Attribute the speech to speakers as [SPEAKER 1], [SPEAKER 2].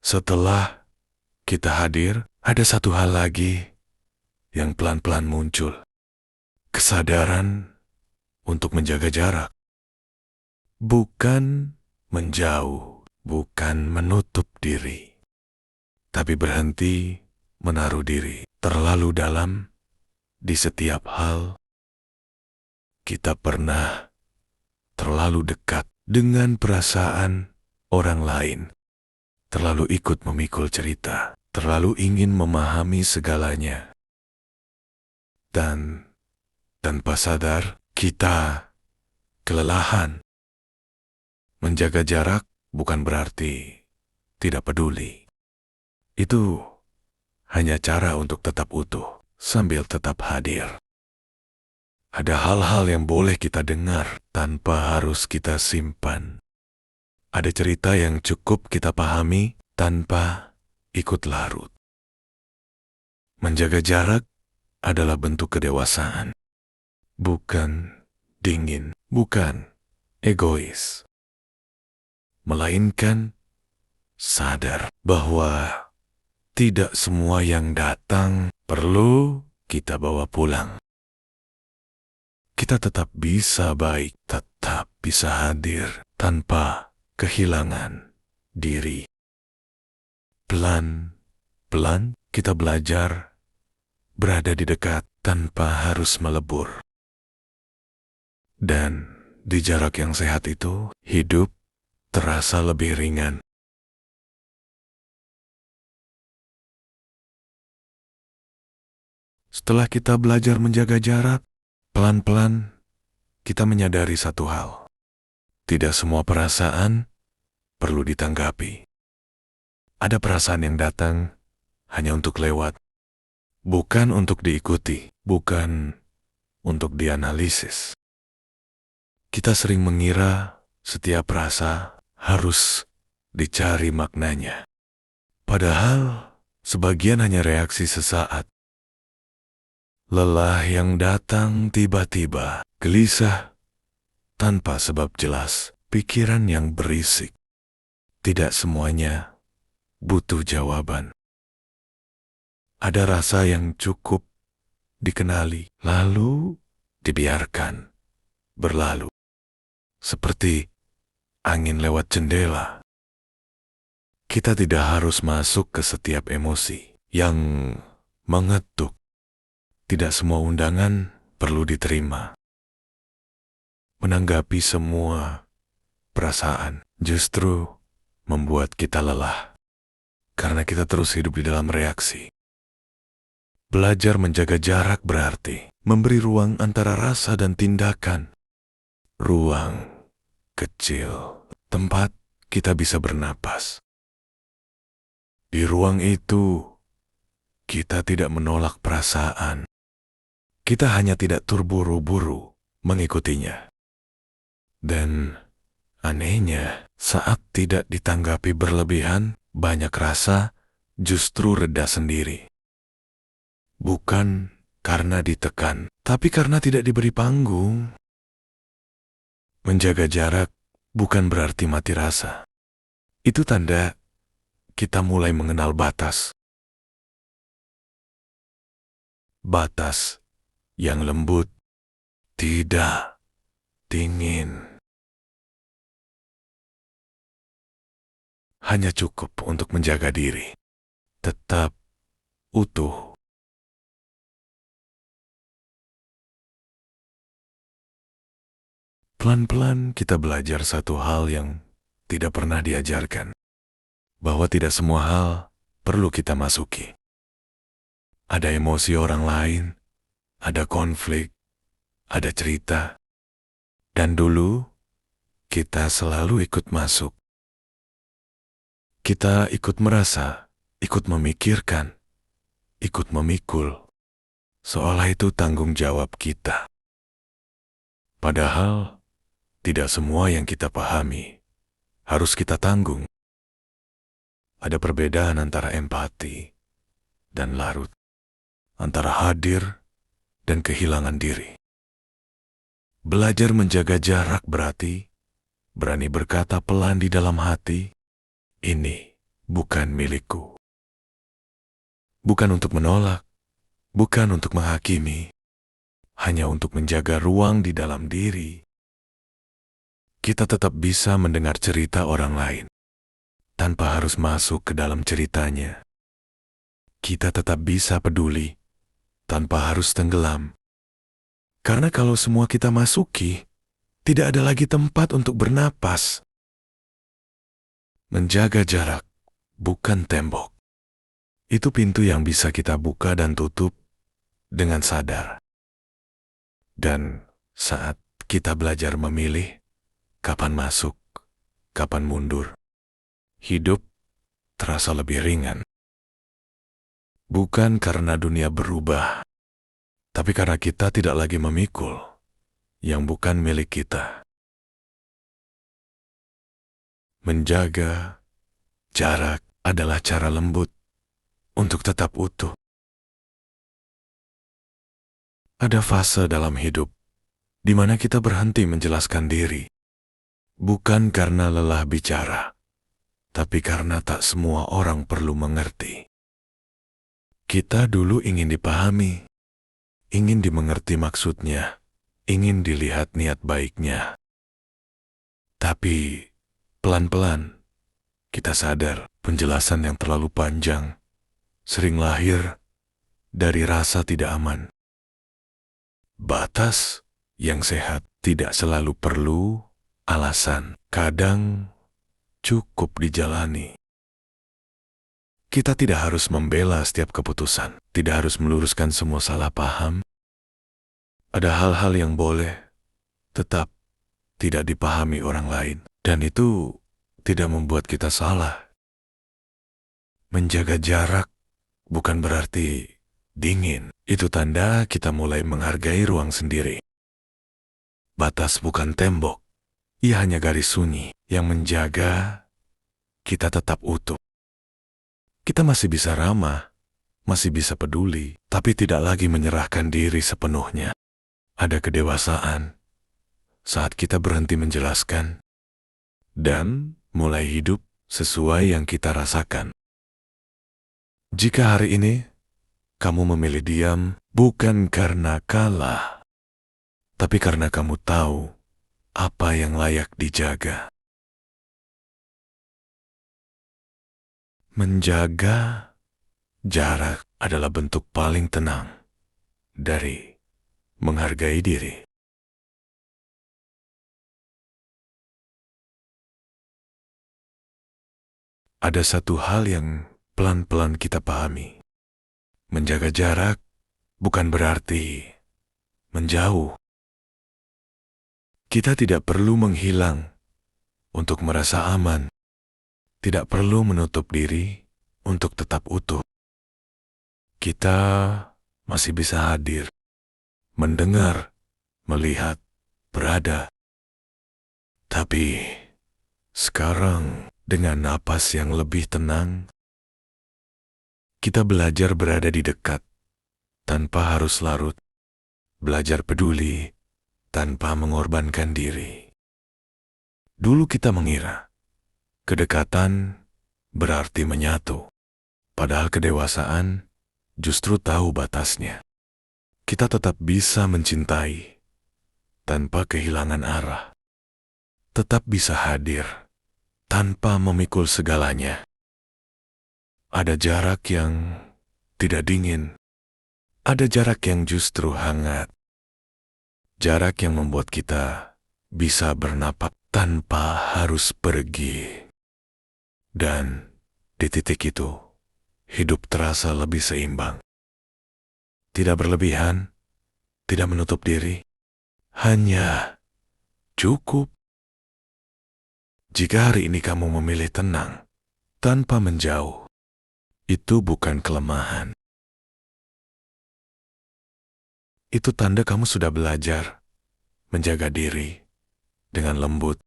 [SPEAKER 1] Setelah kita hadir, ada satu hal lagi yang pelan-pelan muncul. Kesadaran untuk menjaga jarak. Bukan menjauh, bukan menutup diri, tapi berhenti menaruh diri terlalu dalam di setiap hal. Kita pernah terlalu dekat dengan perasaan orang lain, terlalu ikut memikul cerita, terlalu ingin memahami segalanya. Dan tanpa sadar, kita kelelahan. Menjaga jarak bukan berarti tidak peduli. Itu hanya cara untuk tetap utuh sambil tetap hadir. Ada hal-hal yang boleh kita dengar tanpa harus kita simpan. Ada cerita yang cukup kita pahami tanpa ikut larut. Menjaga jarak adalah bentuk kedewasaan. Bukan dingin, bukan egois. Melainkan sadar bahwa tidak semua yang datang perlu kita bawa pulang. Kita tetap bisa baik, tetap bisa hadir tanpa kehilangan diri. Pelan-pelan kita belajar berada di dekat tanpa harus melebur. Dan di jarak yang sehat itu, hidup terasa lebih ringan. Setelah kita belajar menjaga jarak, pelan-pelan kita menyadari satu hal. Tidak semua perasaan perlu ditanggapi. Ada perasaan yang datang hanya untuk lewat, bukan untuk diikuti, bukan untuk dianalisis. Kita sering mengira setiap rasa harus dicari maknanya. Padahal sebagian hanya reaksi sesaat. Lelah yang datang tiba-tiba, gelisah tanpa sebab jelas, pikiran yang berisik. Tidak semuanya butuh jawaban. Ada rasa yang cukup dikenali, lalu dibiarkan berlalu. Seperti angin lewat jendela. Kita tidak harus masuk ke setiap emosi yang mengetuk. Tidak semua undangan perlu diterima. Menanggapi semua perasaan justru membuat kita lelah, karena kita terus hidup di dalam reaksi. Belajar menjaga jarak berarti memberi ruang antara rasa dan tindakan. Ruang kecil, tempat kita bisa bernapas. Di ruang itu, kita tidak menolak perasaan. Kita hanya tidak terburu-buru mengikutinya. Dan anehnya, saat tidak ditanggapi berlebihan, banyak rasa justru reda sendiri. Bukan karena ditekan, tapi karena tidak diberi panggung. Menjaga jarak bukan berarti mati rasa. Itu tanda kita mulai mengenal batas. Batas yang lembut, tidak dingin. Hanya cukup untuk menjaga diri. Tetap utuh. Pelan-pelan kita belajar satu hal yang tidak pernah diajarkan. Bahwa tidak semua hal perlu kita masuki. Ada emosi orang lain, ada konflik, ada cerita. Dan dulu, kita selalu ikut masuk. Kita ikut merasa, ikut memikirkan, ikut memikul. Seolah itu tanggung jawab kita. Padahal, tidak semua yang kita pahami harus kita tanggung. Ada perbedaan antara empati dan larut, antara hadir dan kehilangan diri. Belajar menjaga jarak berarti berani berkata pelan di dalam hati, ini bukan milikku. Bukan untuk menolak, bukan untuk menghakimi, hanya untuk menjaga ruang di dalam diri. Kita tetap bisa mendengar cerita orang lain, tanpa harus masuk ke dalam ceritanya. Kita tetap bisa peduli, tanpa harus tenggelam. Karena kalau semua kita masuki, tidak ada lagi tempat untuk bernapas. Menjaga jarak, bukan tembok. Itu pintu yang bisa kita buka dan tutup dengan sadar. Dan saat kita belajar memilih, kapan masuk, kapan mundur, hidup terasa lebih ringan. Bukan karena dunia berubah, tapi karena kita tidak lagi memikul yang bukan milik kita. Menjaga jarak adalah cara lembut untuk tetap utuh. Ada fase dalam hidup di mana kita berhenti menjelaskan diri, bukan karena lelah bicara, tapi karena tak semua orang perlu mengerti. Kita dulu ingin dipahami, ingin dimengerti maksudnya, ingin dilihat niat baiknya. Tapi pelan-pelan kita sadar penjelasan yang terlalu panjang sering lahir dari rasa tidak aman. Batas yang sehat tidak selalu perlu alasan, kadang cukup dijalani. Kita tidak harus membela setiap keputusan, tidak harus meluruskan semua salah paham. Ada hal-hal yang boleh tetap tidak dipahami orang lain, dan itu tidak membuat kita salah. Menjaga jarak bukan berarti dingin. Itu tanda kita mulai menghargai ruang sendiri. Batas bukan tembok, ia hanya garis sunyi yang menjaga kita tetap utuh. Kita masih bisa ramah, masih bisa peduli, tapi tidak lagi menyerahkan diri sepenuhnya. Ada kedewasaan saat kita berhenti menjelaskan dan mulai hidup sesuai yang kita rasakan. Jika hari ini kamu memilih diam, bukan karena kalah, tapi karena kamu tahu apa yang layak dijaga. Menjaga jarak adalah bentuk paling tenang dari menghargai diri. Ada satu hal yang pelan-pelan kita pahami. Menjaga jarak bukan berarti menjauh. Kita tidak perlu menghilang untuk merasa aman. Tidak perlu menutup diri untuk tetap utuh. Kita masih bisa hadir, mendengar, melihat, berada. Tapi sekarang dengan napas yang lebih tenang, kita belajar berada di dekat tanpa harus larut, belajar peduli tanpa mengorbankan diri. Dulu kita mengira kedekatan berarti menyatu, padahal kedewasaan justru tahu batasnya. Kita tetap bisa mencintai tanpa kehilangan arah, tetap bisa hadir tanpa memikul segalanya. Ada jarak yang tidak dingin, ada jarak yang justru hangat. Jarak yang membuat kita bisa bernapas tanpa harus pergi. Dan di titik itu, hidup terasa lebih seimbang. Tidak berlebihan, tidak menutup diri, hanya cukup. Jika hari ini kamu memilih tenang, tanpa menjauh, itu bukan kelemahan. Itu tanda kamu sudah belajar menjaga diri dengan lembut,